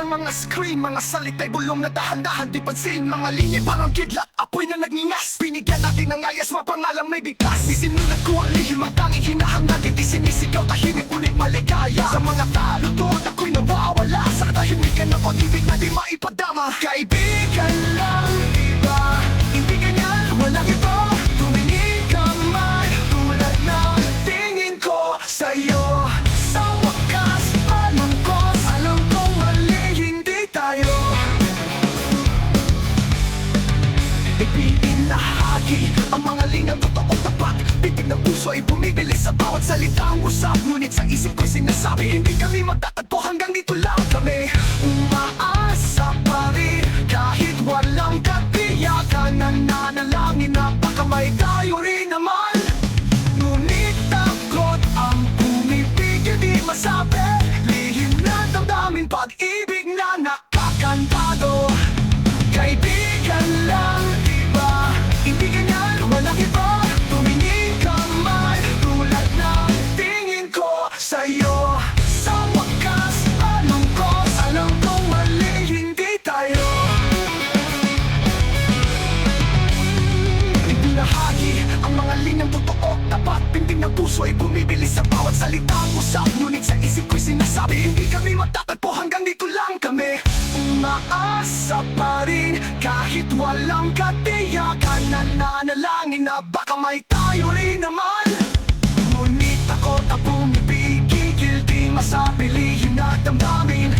ng mga screen, mga salita'y bulong na dahan-dahan di pansin. Mga linya parang kidlat, apoy na nagningas. Binigyan natin ng ayas, mapangalang may bigkas. Isinulat ko ang lihim, ang tanging hinahangad. Di sinisigaw, tahimik ulit maligaya. Sa mga talutod, ako'y nawawala. Sa katahimikan ng pag-ibig na di maipadama. Kaibigan lang, iba, hindi ganyan, walang iba. Tumingin ka man, tulad ng tingin ko sa'yo. Sa wakas, panangkos, alam kong mali, hindi tayo. Ipinahagi ang mga lingang totoo tapat. Pitig ng puso ay bumibilis sa bawat salitang usap. Ngunit sa isip ko'y sinasabi, hindi kami magtatagpo, hanggang dito lang kami. Umaasa pa rin kahit walang katiyakan. Nananalangin na baka may tayo rin naman. Ngunit takot ang pumipigil, di masabi. Lihim na damdamin, pag-ibig na nakakantado. Kaibigan lang, diba? Hindi ganyan, walang iba. Tumingin ka man, tulad ng tingin ko sa'yo. Sa wakas, panangkos, alam kong mali, hindi tayo. Ibinahagi ang mga linyang totoo tapat. Pintig ng puso ay bumibilis sa bawat salitang usap. Ngunit sa isip ko'y sinasabi, hindi kami magtatagpo, hanggang dito lang kami. Umaasa pa rin kahit walang katiyakan. Nananalangin na baka may tayo rin naman. Ngunit takot ang pumipigil, di masabi, lihim na damdamin.